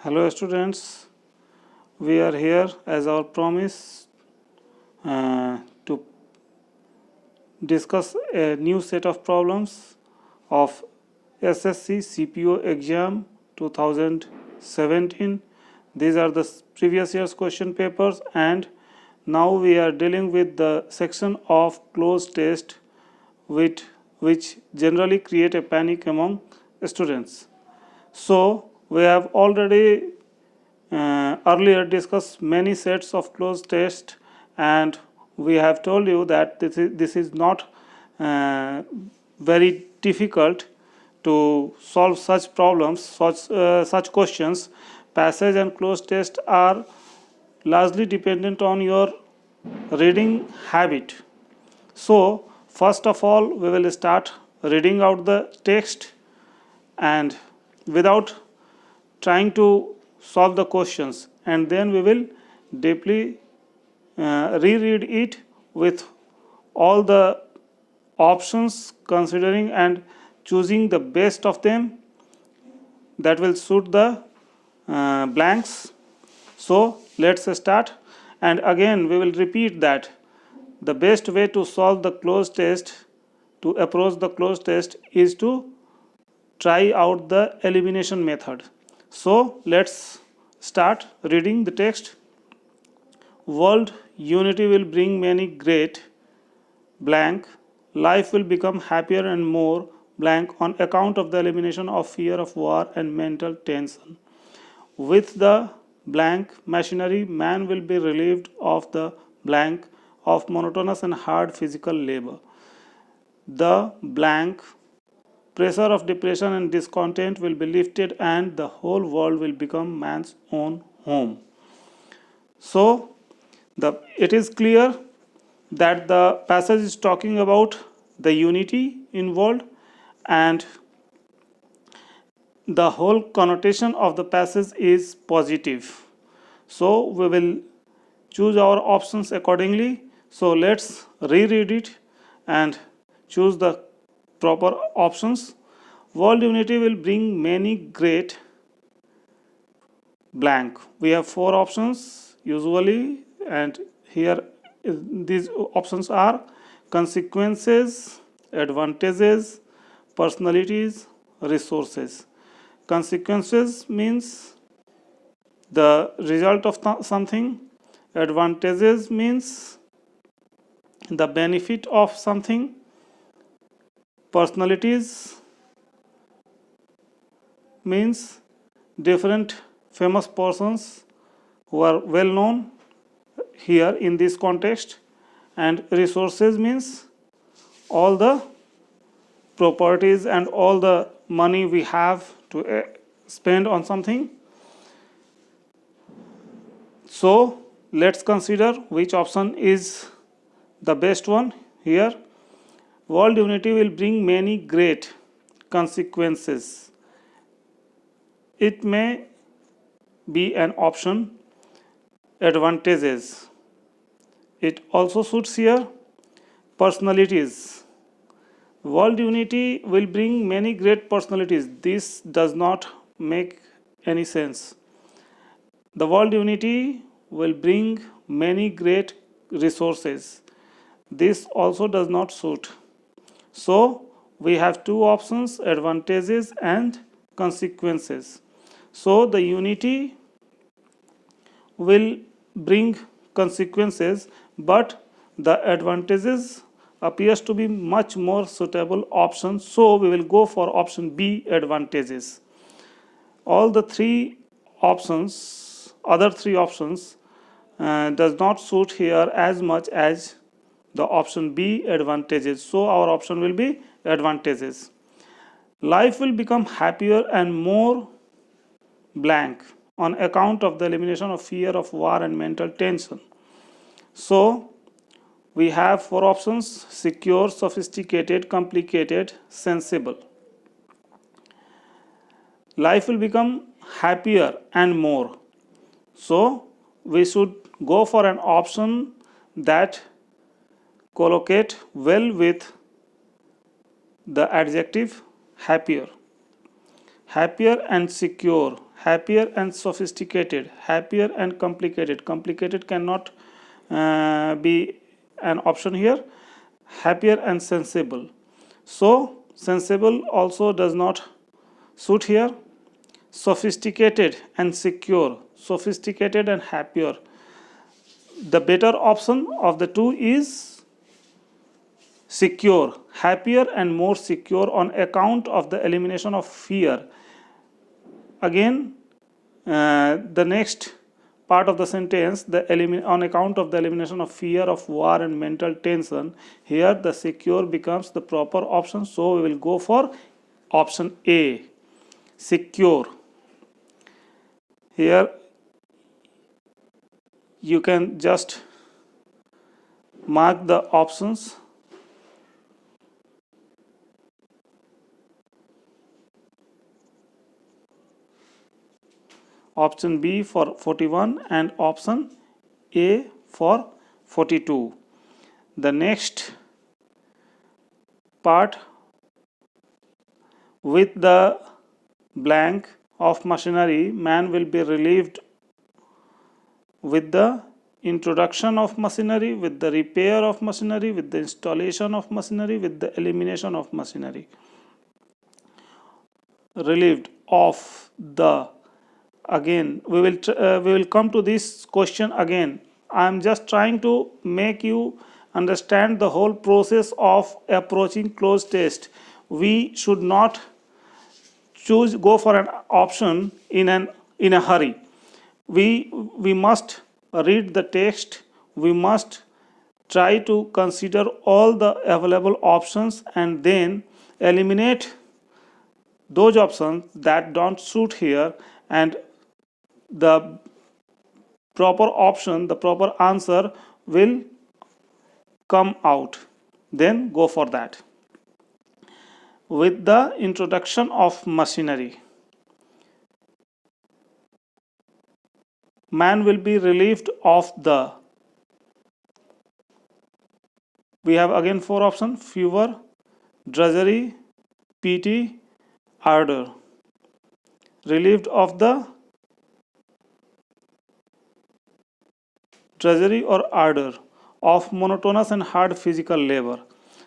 Hello students, we are here as our promise to discuss a new set of problems of SSC CPO exam 2017. These are the previous year's question papers, and now we are dealing with the section of cloze test which generally create a panic among students. So we have already earlier discussed many sets of cloze test, and we have told you that this is not very difficult to solve such problems, such questions. Passage and cloze test are largely dependent on your reading habit. So first of all, we will start reading out the text, and without trying to solve the questions, and then we will deeply reread it with all the options considering and choosing the best of them that will suit the blanks. So let's start, and again we will repeat that the best way to solve the cloze test, to approach the cloze test, is to try out the elimination method. So let's start reading the text. World unity will bring many great blank. Life will become happier and more blank on account of the elimination of fear of war and mental tension. With the blank machinery, man will be relieved of the blank of monotonous and hard physical labor. The blank pressure of depression and discontent will be lifted, and the whole world will become man's own home. So it is clear that the passage is talking about the unity in world, and the whole connotation of the passage is positive. So we will choose our options accordingly. So let's reread it and choose the proper options. World unity will bring many great blank. We have four options usually, and here these options are consequences, advantages, personalities, resources. Consequences means the result of something. Advantages means the benefit of something. Personalities means different famous persons who are well known here in this context. And resources means all the properties and all the money we have to spend on something. So let's consider which option is the best one here. World unity will bring many great consequences. It may be an option. Advantages, it also suits here. Personalities, world unity will bring many great personalities. This does not make any sense. The world unity will bring many great resources. This also does not suit. So we have two options, advantages and consequences. So the unity will bring consequences, but the advantages appears to be much more suitable option. So we will go for option B, advantages. All the other three options does not suit here as much as the option B, advantages. So our option will be advantages. Life will become happier and more blank on account of the elimination of fear of war and mental tension. So we have four options: secure, sophisticated, complicated, sensible. Life will become happier and more. So we should go for an option that collocate well with the adjective happier. Happier and secure. happier and sophisticated, happier and complicated. Complicated cannot be an option here. Happier and sensible. So sensible also does not suit here. Sophisticated and secure, sophisticated and happier. The better option of the two is secure, happier and more secure on account of the elimination of fear. Again, the next part of the sentence, on account of the elimination of fear of war and mental tension, here the secure becomes the proper option, so we will go for option A, secure. Here you can just mark the options. Option B for 41 and option A for 42. The next part, with the blank of machinery, man will be relieved with the introduction of machinery, with the repair of machinery, with the installation of machinery, with the elimination of machinery. Relieved of the, again we will come to this question again. I am just trying to make you understand the whole process of approaching cloze test. We should not go for an option in a hurry. We must read the text. We must try to consider all the available options and then eliminate those options that don't suit here, and the proper option, the proper answer will come out. Then go for that. With the introduction of machinery, man will be relieved of the, we have again four options: fever, drudgery, pity, ardor. Relieved of the drudgery or ardor of monotonous and hard physical labor.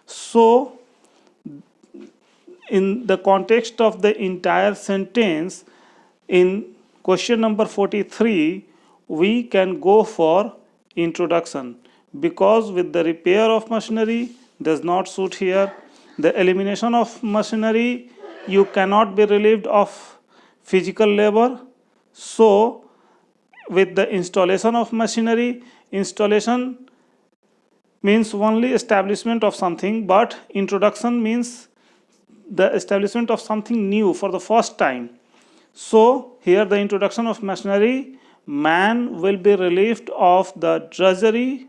So in the context of the entire sentence, in question number 43, we can go for introduction, because with the repair of machinery does not suit here. The elimination of machinery, you cannot be relieved of physical labor. So with the installation of machinery, installation means only establishment of something, but introduction means the establishment of something new for the first time. So here the introduction of machinery, man will be relieved of the drudgery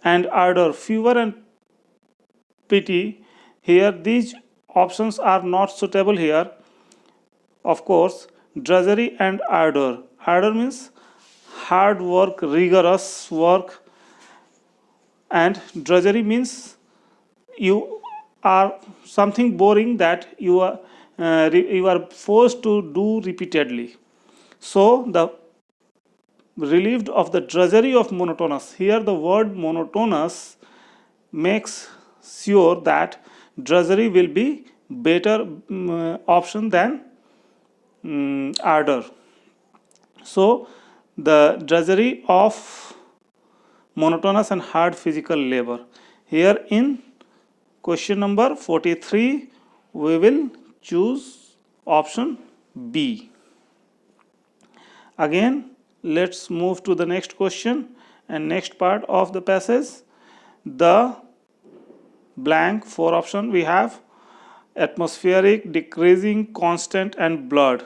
and ardor, fever and pity. Here these options are not suitable here. Of course, drudgery and ardor. Ardor means hard work, rigorous work, and drudgery means you are something boring that you are forced to do repeatedly. So the relieved of the drudgery of monotonous. Here the word monotonous makes sure that drudgery will be better option than ardor. So the drudgery of monotonous and hard physical labor. Here in question number 43, we will choose option B. Again, let's move to the next question and next part of the passage. The blank for option we have: atmospheric, decreasing, constant, and blood.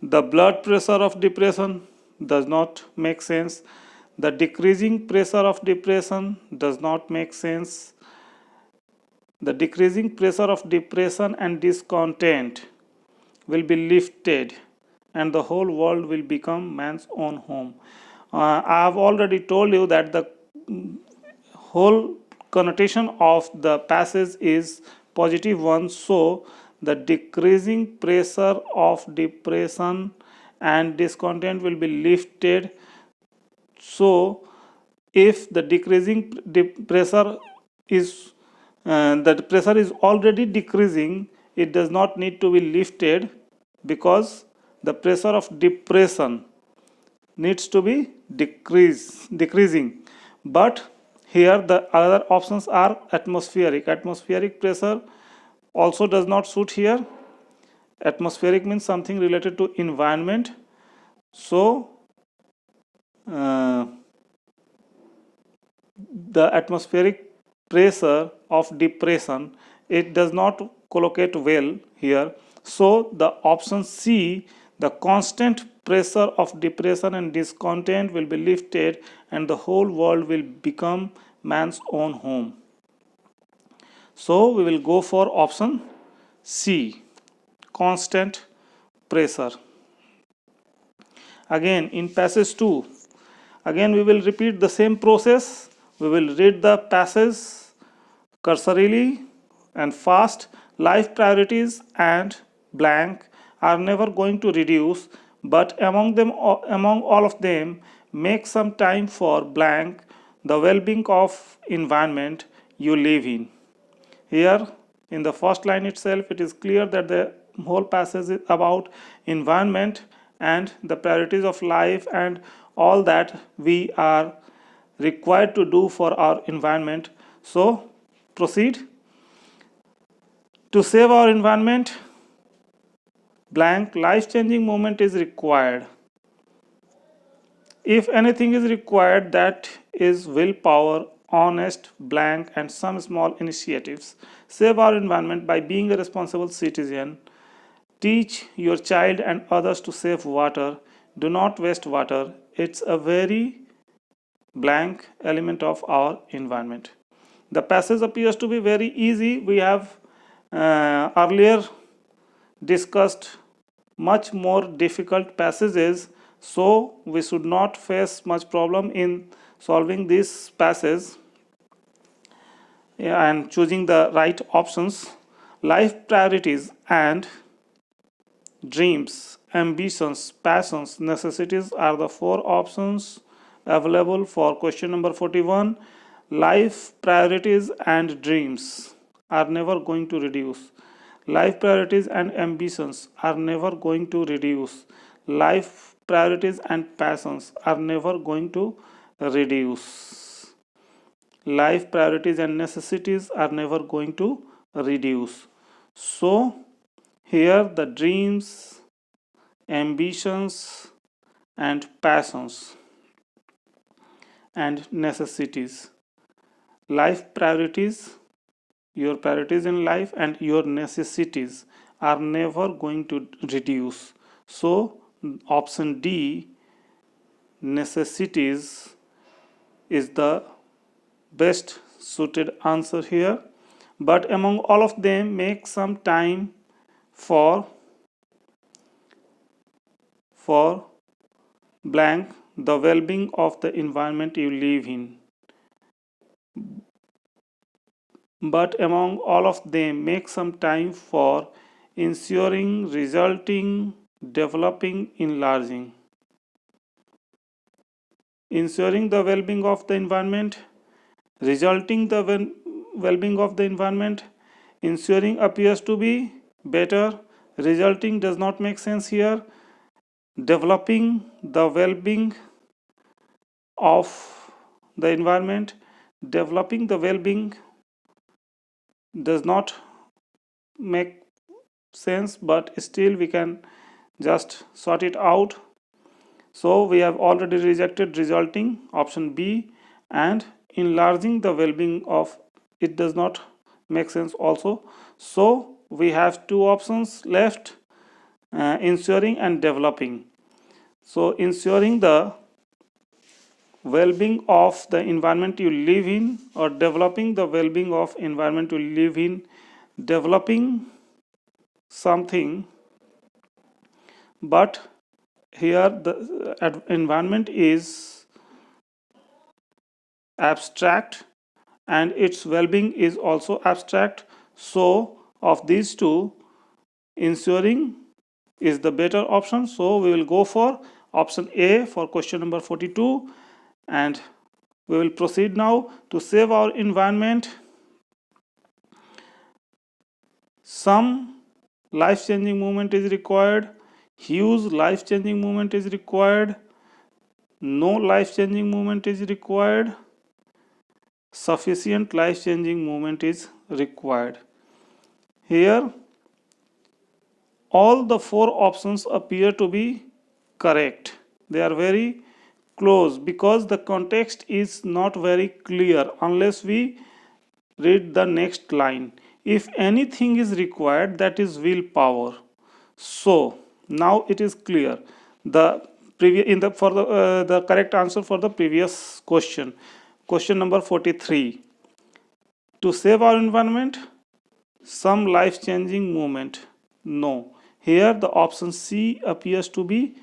The blood pressure of depression does not make sense. The decreasing pressure of depression does not make sense. The decreasing pressure of depression and discontent will be lifted, and the whole world will become man's own home. I have already told you that the whole connotation of the passage is positive one, so the decreasing pressure of depression and discontent will be lifted. So if the decreasing pressure is the pressure is already decreasing, it does not need to be lifted, because the pressure of depression needs to be decreasing. But here the other options are atmospheric pressure also does not suit here. Atmospheric means something related to environment. So uh, the atmospheric pressure of depression, it does not collocate well here. So the option C, the constant pressure of depression and discontent will be lifted and the whole world will become man's own home. So we will go for option C, constant pressure. Again in passage 2, again we will repeat the same process. We will read the passage cursorily and fast. Life priorities and blank are never going to reduce, but among all of them, make some time for blank, the well-being of environment you live in. Here in the first line itself, it is clear that the whole passage is about environment and the priorities of life and all that we are required to do for our environment. So proceed. To save our environment, blank, life-changing movement is required. If anything is required, that is willpower, honest, blank, and some small initiatives. Save our environment by being a responsible citizen. Teach your child and others to save water. Do not waste water. It's a very blank element of our environment. The passage appears to be very easy. We have earlier discussed much more difficult passages, so we should not face much problem in solving this passage and choosing the right options. Life priorities and dreams, ambitions, passions, necessities are the four options available for question number 41. Life priorities and dreams are never going to reduce. Life priorities and ambitions are never going to reduce. Life priorities and passions are never going to reduce. Life priorities and necessities are never going to reduce. So here the dreams, ambitions, and passions and necessities. Life priorities, your priorities in life, and your necessities are never going to reduce. So option D, necessities, is the best suited answer here. But among all of them, make some time for blank, the well-being of the environment you live in. But among all of them, make some time for ensuring, resulting, developing, enlarging. Ensuring the well-being of the environment, resulting the well-being of the environment. Ensuring appears to be better, resulting does not make sense here. Developing the well-being of the environment, developing the well-being does not make sense, but still we can just sort it out. So we have already rejected resulting, option B, and enlarging the well-being of, it does not make sense also. So we have two options left, ensuring and developing. So ensuring the well-being of the environment you live in, or developing the well-being of environment you live in. Developing something, but here the environment is abstract and its well-being is also abstract. So of these two, ensuring is the better option. So we will go for option A for question number 42, and we will proceed now. To save our environment, some life-changing movement is required, huge life-changing movement is required, no life-changing movement is required, sufficient life-changing movement is required. Here all the four options appear to be correct. They are very close because the context is not very clear unless we read the next line. If anything is required, that is willpower. So now it is clear. The previous in the correct answer for the previous question number 43. To save our environment, some life changing movement. No. Here the option C appears to be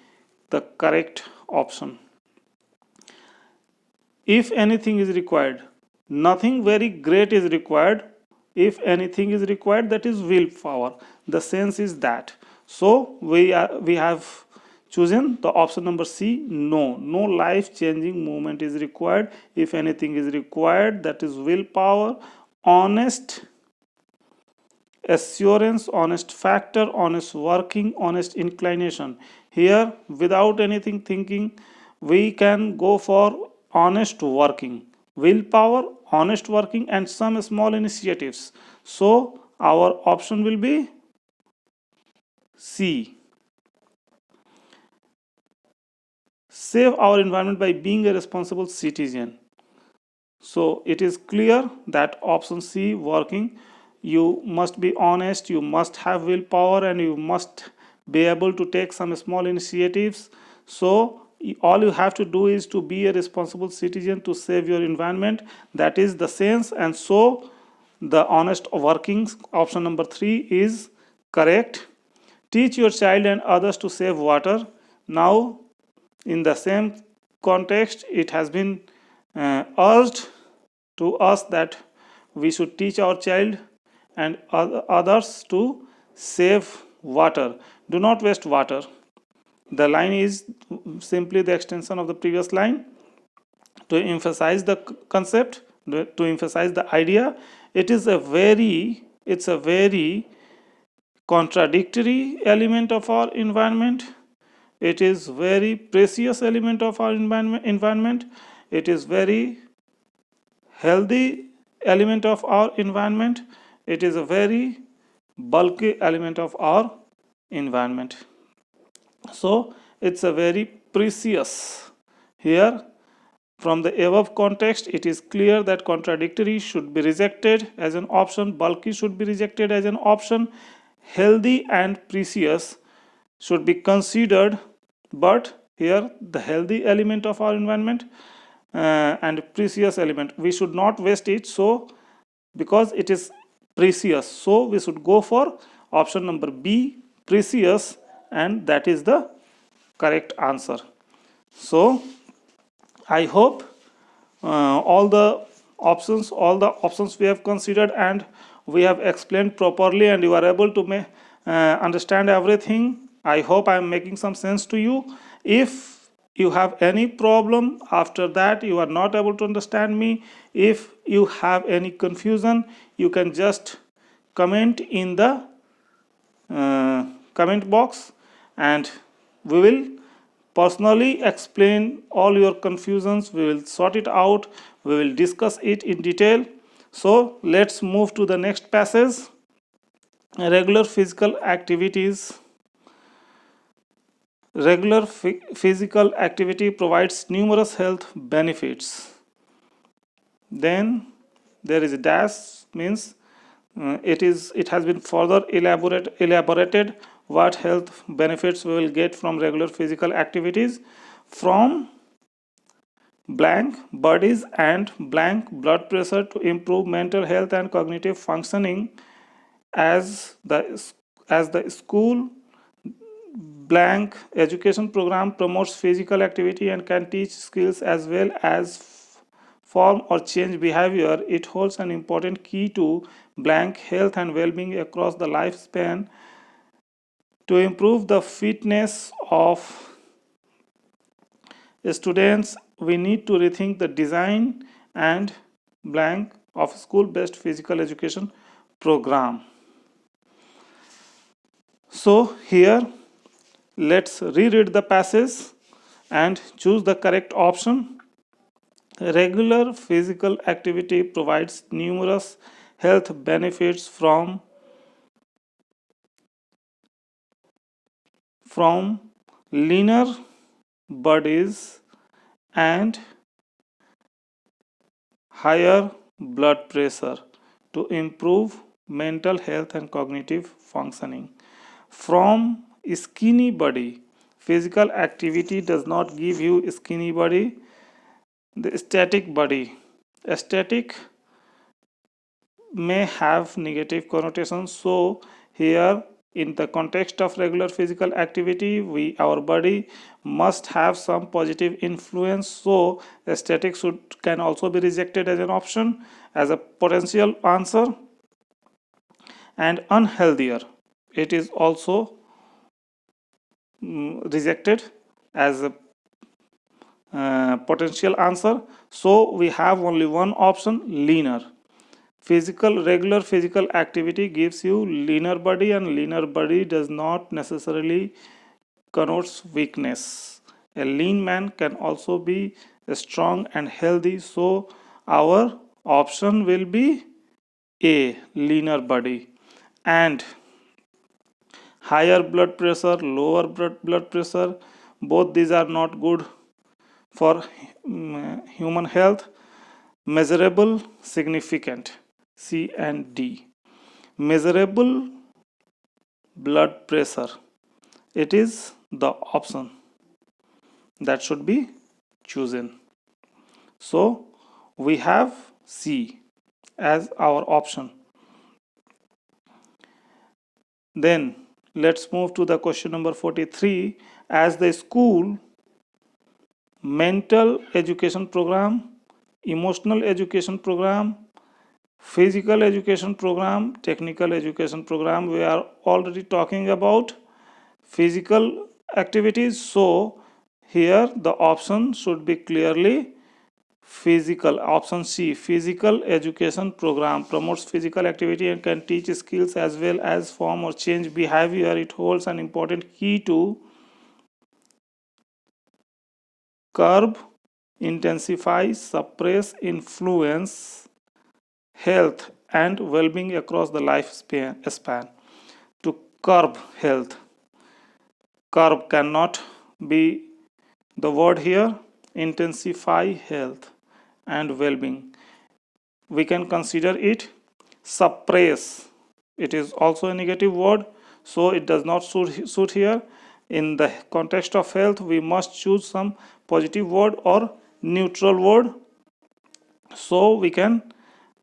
the correct option. If anything is required, nothing very great is required. If anything is required, that is willpower. The sense is that. So we have chosen the option number C. No life changing movement is required. If anything is required, that is willpower, honest assurance, honest factor, honest working, honest inclination. Here without anything thinking, we can go for honest working, willpower, honest working, and some small initiatives. So our option will be C. Save our environment by being a responsible citizen. So it is clear that option C working. You must be honest, you must have willpower, and you must be able to take some small initiatives. So all you have to do is to be a responsible citizen to save your environment. That is the sense, and so the honest workings option number 3 is correct. Teach your child and others to save water. Now in the same context, it has been urged to us that we should teach our child and others to save water. Do not waste water. The line is simply the extension of the previous line to emphasize the concept, to emphasize the idea. It's a very contradictory element of our environment. It is very precious element of our environment. It is very healthy element of our environment. It is a very bulky element of our environment. So it's a very precious. Here from the above context, it is clear that contradictory should be rejected as an option, bulky should be rejected as an option, healthy and precious should be considered. But here the healthy element of our environment and precious element, we should not waste it. So because it is precious, so we should go for option number B, precious, and that is the correct answer. So I hope all the options we have considered and we have explained properly, and you are able to understand everything. I hope I am making some sense to you. If you have any problem after that, you are not able to understand me, if you have any confusion, you can just comment in the comment box, and we will personally explain all your confusions. We will sort it out, we will discuss it in detail. So let's move to the next passage. Regular physical activities. Regular physical activity provides numerous health benefits. Then there is a dash, means it has been further elaborated what health benefits we will get from regular physical activities. From blank bodies and blank blood pressure to improve mental health and cognitive functioning, as the school blank education program promotes physical activity and can teach skills as well as form or change behavior. It holds an important key to blank health and well-being across the lifespan. To improve the fitness of students, we need to rethink the design and blank of school-based physical education program. So here, let's reread the passage and choose the correct option. Regular physical activity provides numerous health benefits from leaner bodies and higher blood pressure to improve mental health and cognitive functioning. From skinny body, physical activity does not give you skinny body, the static body. Aesthetic may have negative connotations, so here in the context of regular physical activity, our body must have some positive influence, so aesthetic can also be rejected as an option, as a potential answer. And unhealthier, it is also rejected as a potential answer. So we have only one option, leaner. Regular physical activity gives you leaner body, and leaner body does not necessarily connotes weakness. A lean man can also be strong and healthy, so our option will be A, leaner body. And higher blood pressure, lower blood pressure, both these are not good for human health. Measurable, significant, C and D. Measurable blood pressure, it is the option that should be chosen. So we have C as our option. Then let's move to the question number 43. As the school mental education program, emotional education program, physical education program, technical education program, we are already talking about physical activities, so here the option should be clearly physical. Option C, physical education program promotes physical activity and can teach skills as well as form or change behavior. It holds an important key to curb, intensify, suppress, influence health and well-being across the lifespan. To curb health, curb cannot be the word here. Intensify health and well-being, we can consider it. Suppress, it is also a negative word, so it does not suit here. In the context of health, we must choose some positive word or neutral word, so we can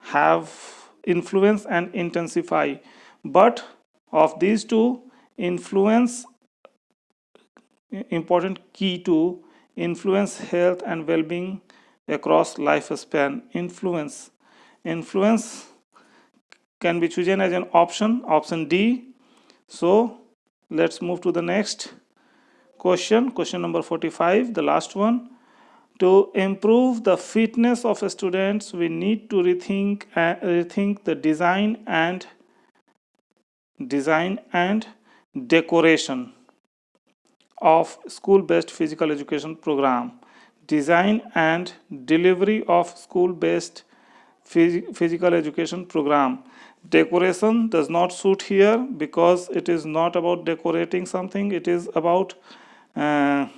have influence and intensify. But of these two, influence, important key to influence health and well-being across lifespan. Influence can be chosen as an option D. So let's move to the next question number 45, the last one. To improve the fitness of students, we need to rethink the design and decoration of school-based physical education program. Design and delivery of school-based physical education program. Decoration does not suit here because it is not about decorating something, it is about health,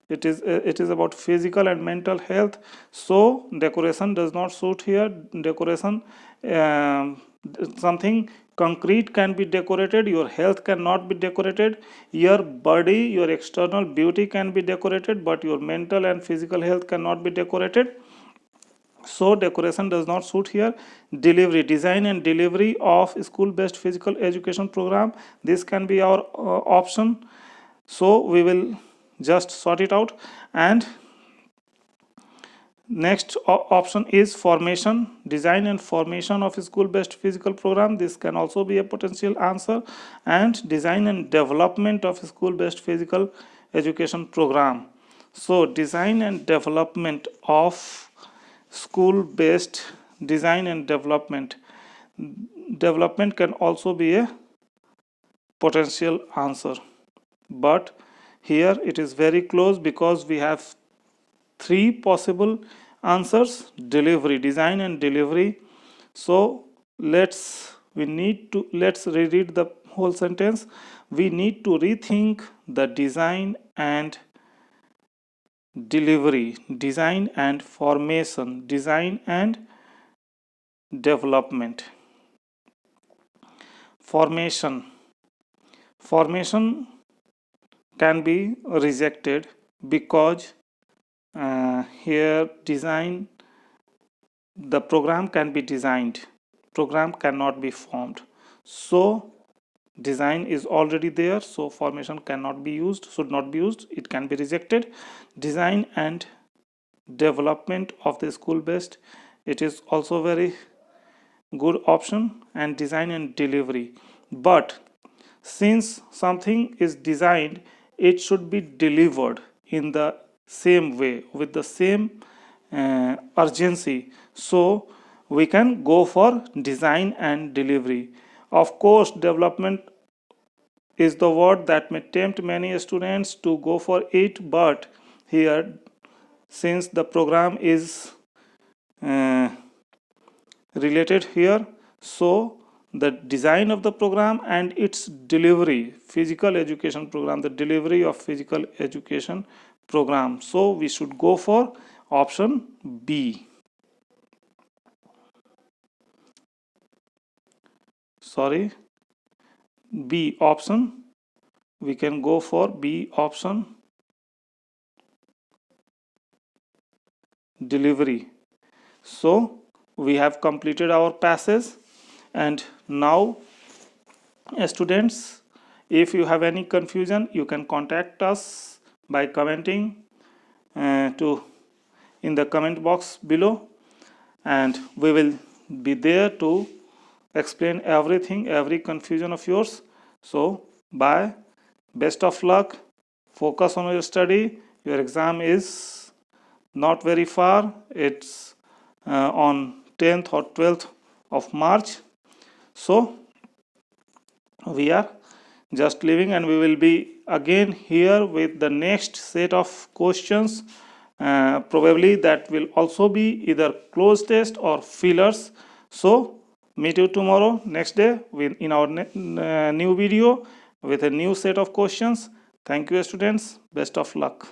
it is about physical and mental health, so decoration does not suit here. Decoration, something concrete can be decorated, your health cannot be decorated. Your body, your external beauty can be decorated, but your mental and physical health cannot be decorated, so decoration does not suit here. Delivery, design and delivery of school-based physical education program, this can be our option, so we will just sort it out. And Next option is formation, design and formation of a school-based physical program. This can also be a potential answer. And design and development of a school-based physical education program. So design and development of school-based design and development. Development can also be a potential answer. But here it is very close because we have three possible answers: delivery, design and delivery. So let's reread the whole sentence. We need to rethink the design and delivery, design and formation, design and development. Formation can be rejected because here design, the program can be designed, program cannot be formed. So design is already there, so formation cannot be used, should not be used, it can be rejected. Design and development of the school based, it is also very good option. And design and delivery, but since something is designed, it should be delivered in the same way with the same urgency. So we can go for design and delivery. Of course, development is the word that may tempt many students to go for it, but here, since the program is uh, related here, so the design of the program and its delivery, physical education program, the delivery of physical education program, so we should go for option B. Sorry, B option, we can go for B option, delivery. So we have completed our passage, and now students, if you have any confusion, you can contact us by commenting to in the comment box below, and we will be there to explain everything, every confusion of yours. So bye, best of luck, focus on your study. Your exam is not very far, it's on 10th or 12th of March. So we are just leaving, and we will be again here with the next set of questions. Probably that will also be either cloze test or fillers. So meet you tomorrow, next day, in our new video with a new set of questions. Thank you, students. Best of luck.